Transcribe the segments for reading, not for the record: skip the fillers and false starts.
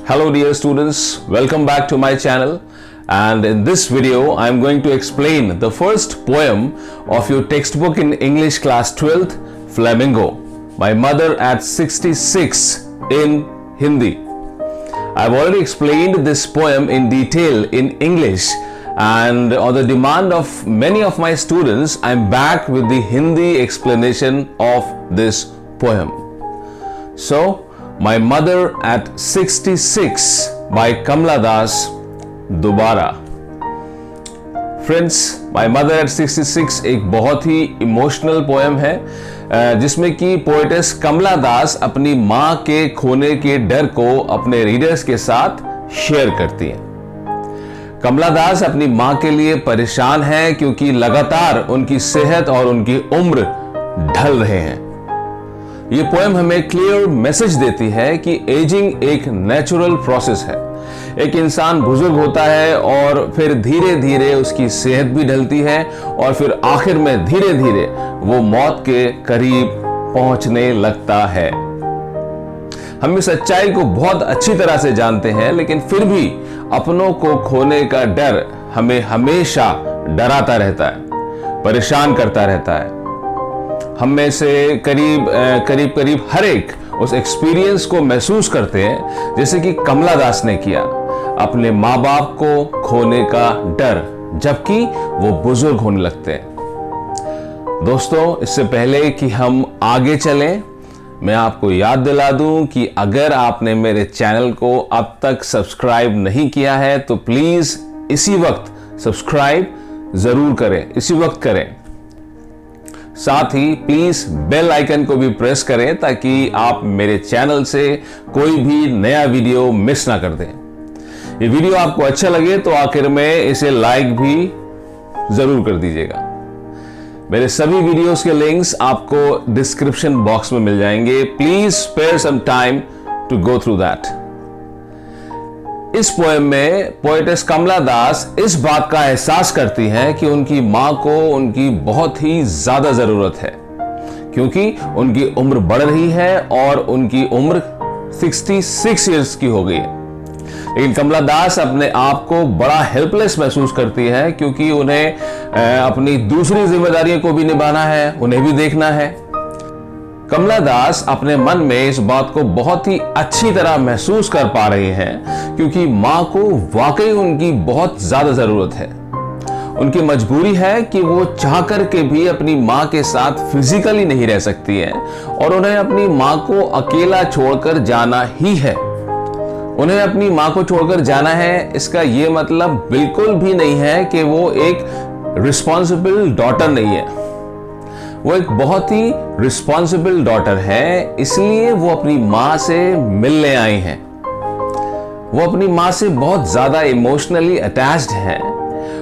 Hello dear students, welcome back to my channel, and in this video I am going to explain the first poem of your textbook in English class 12th, Flamingo, My Mother at 66 in Hindi. I have already explained this poem in detail in English, and on the demand of many of my students I am back with the Hindi explanation of this poem. So, My Mother at 66 by Kamla Das दोबारा. Friends, My Mother at 66 एक बहुत ही emotional poem है जिसमें कि poetess Kamala Das अपनी माँ के खोने के डर को अपने रीडर्स के साथ शेयर करती हैं। कमला दास अपनी माँ के लिए परेशान है क्योंकि लगातार उनकी सेहत और उनकी उम्र ढल रहे हैं। ये पोएम हमें क्लियर मैसेज देती है कि एजिंग एक नेचुरल प्रोसेस है। एक इंसान बुजुर्ग होता है और फिर धीरे धीरे उसकी सेहत भी ढलती है और फिर आखिर में धीरे धीरे वो मौत के करीब पहुंचने लगता है। हम इस सच्चाई को बहुत अच्छी तरह से जानते हैं, लेकिन फिर भी अपनों को खोने का डर हमें हमेशा डराता रहता है, परेशान करता रहता है। हम में से करीब हर एक उस एक्सपीरियंस को महसूस करते हैं जैसे कि कमला दास ने किया, अपने माँ बाप को खोने का डर जबकि वो बुजुर्ग होने लगते हैं। दोस्तों, इससे पहले कि हम आगे चलें, मैं आपको याद दिला दूं कि अगर आपने मेरे चैनल को अब तक सब्सक्राइब नहीं किया है तो प्लीज इसी वक्त सब्सक्राइब जरूर करें, इसी वक्त करें। साथ ही प्लीज बेल आइकन को भी प्रेस करें ताकि आप मेरे चैनल से कोई भी नया वीडियो मिस ना कर दें। ये वीडियो आपको अच्छा लगे तो आखिर में इसे लाइक भी जरूर कर दीजिएगा। मेरे सभी वीडियोस के लिंक्स आपको डिस्क्रिप्शन बॉक्स में मिल जाएंगे। Please spare some time to go through that. इस पोएम में पोएटेस कमला दास इस बात का एहसास करती हैं कि उनकी मां को उनकी बहुत ही ज्यादा जरूरत है क्योंकि उनकी उम्र बढ़ रही है और उनकी उम्र 66 इयर्स की हो गई है। लेकिन कमला दास अपने आप को बड़ा हेल्पलेस महसूस करती है क्योंकि उन्हें अपनी दूसरी जिम्मेदारियों को भी निभाना है, उन्हें भी देखना है। कमला दास अपने मन में इस बात को बहुत ही अच्छी तरह महसूस कर पा रही हैं क्योंकि मां को वाकई उनकी बहुत ज्यादा जरूरत है। उनकी मजबूरी है कि वो चाह कर के भी अपनी मां के साथ फिजिकली नहीं रह सकती है और उन्हें अपनी मां को अकेला छोड़कर जाना ही है। उन्हें अपनी मां को छोड़कर जाना है, इसका ये मतलब बिल्कुल भी नहीं है कि वो एक रिस्पॉन्सिबल डॉटर नहीं है। वो एक बहुत ही रिस्पॉन्सिबल डॉटर है, इसलिए वो अपनी मां से मिलने आई हैं। वो अपनी मां से बहुत ज्यादा इमोशनली अटैच्ड हैं।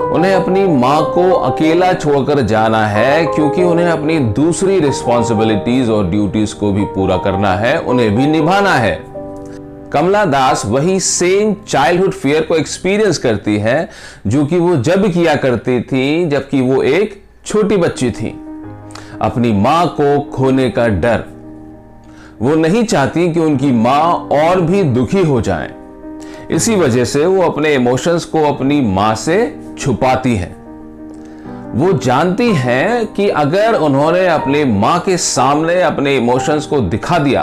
उन्हें अपनी मां को अकेला छोड़कर जाना है क्योंकि उन्हें अपनी दूसरी रिस्पॉन्सिबिलिटीज और ड्यूटीज को भी पूरा करना है, उन्हें भी निभाना है। कमला दास वही सेम चाइल्डहुड फियर को एक्सपीरियंस करती है जो कि वो जब किया करती थी जबकि वो एक छोटी बच्ची थी। अपनी मां को खोने का डर। वो नहीं चाहती कि उनकी मां और भी दुखी हो जाए, इसी वजह से वो अपने इमोशंस को अपनी मां से छुपाती है। वो जानती हैं कि अगर उन्होंने अपनी मां के सामने अपने इमोशंस को दिखा दिया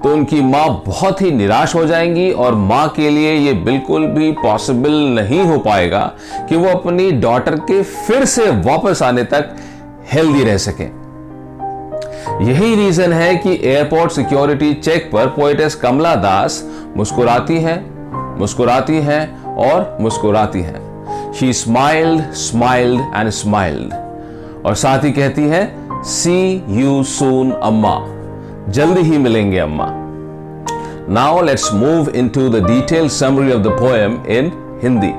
तो उनकी मां बहुत ही निराश हो जाएंगी और मां के लिए ये बिल्कुल भी पॉसिबल नहीं हो पाएगा कि वो अपनी डॉटर के फिर से वापस आने तक हेल्दी रह सके। यही रीजन है कि एयरपोर्ट सिक्योरिटी चेक पर पोएटेस कमला दास मुस्कुराती है और मुस्कुराती है। शी स्माइल्ड एंड स्माइल्ड और साथ ही कहती है, सी यू सून अम्मा, जल्दी ही मिलेंगे अम्मा। Now let's move into the detailed summary of the poem in Hindi.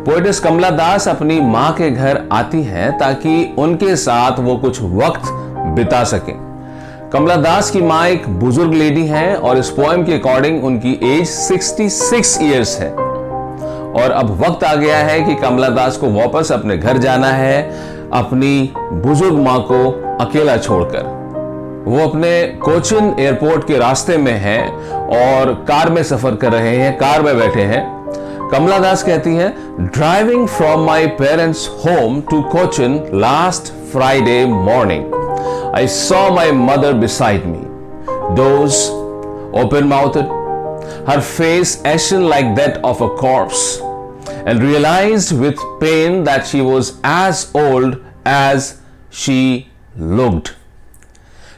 Poetess Kamala Das अपनी मां के घर आती हैं ताकि उनके साथ वो कुछ वक्त बिता सके। कमला दास की मां एक बुजुर्ग लेडी है और इस पोएम के अकॉर्डिंग उनकी एज 66 इयर्स है और अब वक्त आ गया है कि कमला दास को वापस अपने घर जाना है, अपनी बुजुर्ग मां को अकेला छोड़कर। वो अपने कोचिन एयरपोर्ट के रास्ते में हैं और कार में सफर कर रहे हैं, कार में बैठे हैं। कमला दास कहती हैं, driving from my parents home to Cochin last Friday morning I saw my mother beside me, doors open-mouthed, her face ashen like that of a corpse, and realized with pain that she was as old as she looked.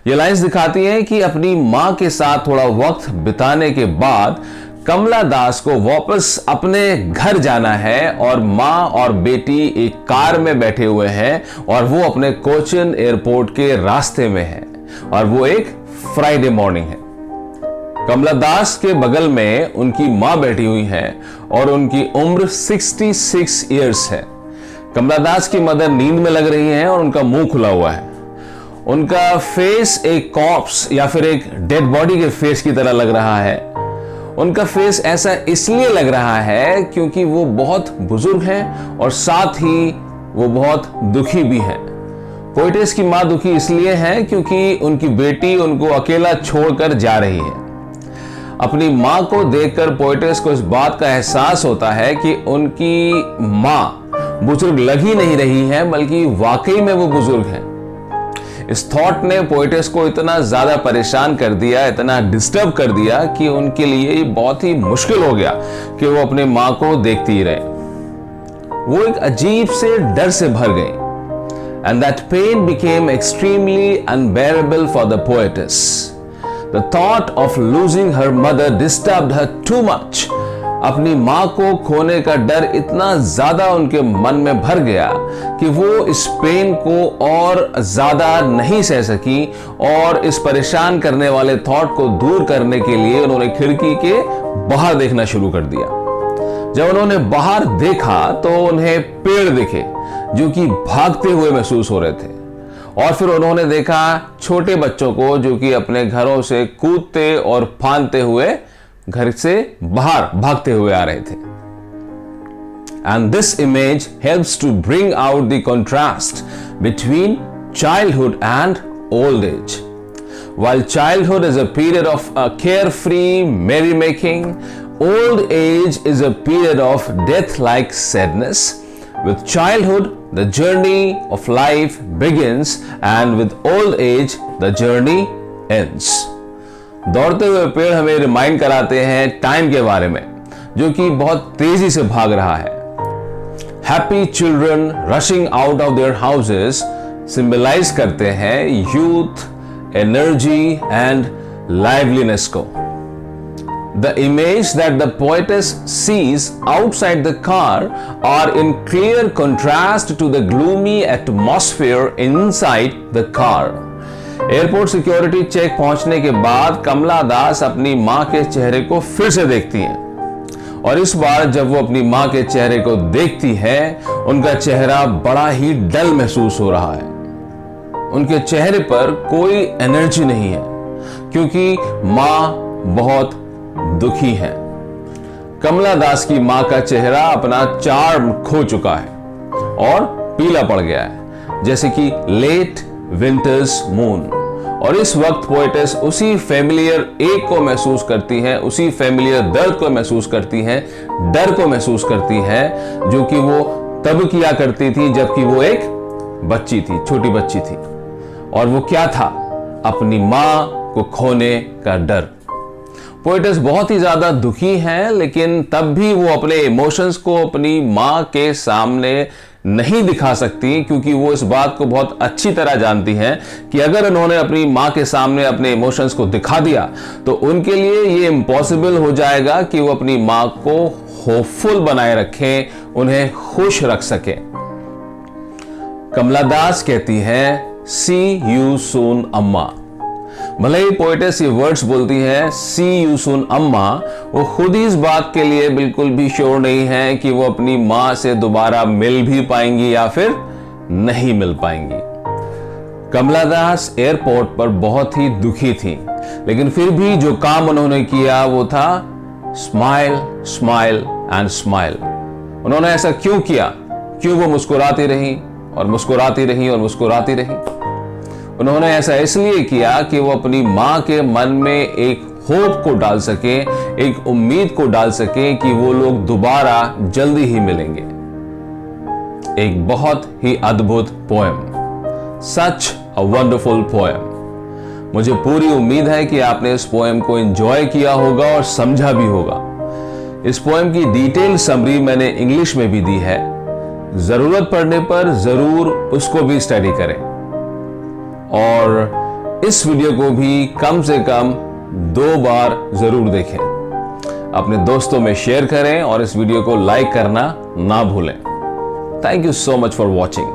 ये lines दिखाती हैं कि अपनी मां के साथ थोड़ा वक्त बिताने के बाद कमला दास को वापस अपने घर जाना है और मां और बेटी एक कार में बैठे हुए हैं और वो अपने कोचिन एयरपोर्ट के रास्ते में है और वो एक फ्राइडे मॉर्निंग है। कमला दास के बगल में उनकी मां बैठी हुई है और उनकी उम्र 66 इयर्स है। कमला दास की मदर नींद में लग रही हैं और उनका मुंह खुला हुआ है। उनका फेस एक कॉर्प्स या फिर एक डेड बॉडी के फेस की तरह लग रहा है। उनका फेस ऐसा इसलिए लग रहा है क्योंकि वो बहुत बुजुर्ग हैं और साथ ही वो बहुत दुखी भी हैं। पोएटेस की मां दुखी इसलिए है क्योंकि उनकी बेटी उनको अकेला छोड़कर जा रही है। अपनी मां को देखकर पोएटेस को इस बात का एहसास होता है कि उनकी मां बुजुर्ग लग ही नहीं रही है, बल्कि वाकई में वो बुजुर्ग हैं। इस थॉट ने पोएटेस को इतना ज्यादा परेशान कर दिया, इतना डिस्टर्ब कर दिया कि उनके लिए ये बहुत ही मुश्किल हो गया कि वो अपने मां को देखती ही रहे। वो एक अजीब से डर से भर गई। And that pain became extremely unbearable for the poetess. The thought of losing her mother disturbed her too much. अपनी मां को खोने का डर इतना ज्यादा उनके मन में भर गया कि वो इस पेन को और ज्यादा नहीं सह सकी और इस परेशान करने वाले थॉट को दूर करने के लिए उन्होंने खिड़की के बाहर देखना शुरू कर दिया। जब उन्होंने बाहर देखा तो उन्हें पेड़ दिखे जो कि भागते हुए महसूस हो रहे थे और फिर उन्होंने देखा छोटे बच्चों को जो कि अपने घरों से कूदते और फांदते हुए घर से बाहर भागते हुए आ रहे थे। And this image helps to bring out the contrast between childhood and old age. While childhood is a period of carefree merrymaking, old age is a period of death-like sadness. With childhood, the journey of life begins, and with old age, the journey ends. दौड़ते हुए पेड़ हमें remind कराते हैं time के बारे में जो कि बहुत तेजी से भाग रहा है। Happy children rushing out of their houses symbolize करते हैं यूथ, एनर्जी एंड लाइवलीनेस को। The image that the poetess sees outside the car are in clear contrast to the gloomy atmosphere inside the car. Airport security check पहुंचने के बाद कमला दास अपनी मां के चेहरे को फिर से देखती हैं और इस बार जब वो अपनी मां के चेहरे को देखती है उनका चेहरा बड़ा ही डल महसूस हो रहा है। उनके चेहरे पर कोई एनर्जी नहीं है क्योंकि मां बहुत दुखी है। कमला दास की मां का चेहरा अपना चार्म खो चुका है और पीला पड़ गया है जैसे कि लेट विंटर्स मून। और इस वक्त पोएटेस उसी फैमिलियर एक को महसूस करती है, उसी फैमिलियर दर्द को महसूस करती है, डर को महसूस करती है जो कि वो तब किया करती थी जबकि वो एक बच्ची थी, छोटी बच्ची थी। और वो क्या था? अपनी मां को खोने का डर। पोएटेस बहुत ही ज्यादा दुखी हैं, लेकिन तब भी वो अपने इमोशंस को अपनी मां के सामने नहीं दिखा सकती क्योंकि वो इस बात को बहुत अच्छी तरह जानती हैं कि अगर उन्होंने अपनी मां के सामने अपने इमोशंस को दिखा दिया तो उनके लिए ये इम्पॉसिबल हो जाएगा कि वो अपनी मां को होपफुल बनाए रखें, उन्हें खुश रख सके। कमला दास कहती है, सी यू सून अम्मा। भले ही पोएटेस ये वर्ड्स बोलती है सी यू सून अम्मा, वो खुद ही इस बात के लिए बिल्कुल भी श्योर नहीं है कि वो अपनी मां से दोबारा मिल भी पाएंगी या फिर नहीं मिल पाएंगी। कमला दास एयरपोर्ट पर बहुत ही दुखी थी, लेकिन फिर भी जो काम उन्होंने किया वो था स्माइल स्माइल एंड स्माइल। उन्होंने ऐसा क्यों किया? क्यों वो मुस्कुराती रही और मुस्कुराती रही और मुस्कुराती रही? उन्होंने ऐसा इसलिए किया कि वो अपनी मां के मन में एक होप को डाल सके, एक उम्मीद को डाल सके कि वो लोग दोबारा जल्दी ही मिलेंगे। एक बहुत ही अद्भुत poem, such a wonderful poem. मुझे पूरी उम्मीद है कि आपने इस पोएम को एंजॉय किया होगा और समझा भी होगा। इस पोएम की डिटेल समरी मैंने इंग्लिश में भी दी है, जरूरत पड़ने पर जरूर उसको भी स्टडी करें और इस वीडियो को भी कम से कम 2 बार जरूर देखें। अपने दोस्तों में शेयर करें और इस वीडियो को लाइक करना ना भूलें। Thank you so much for watching.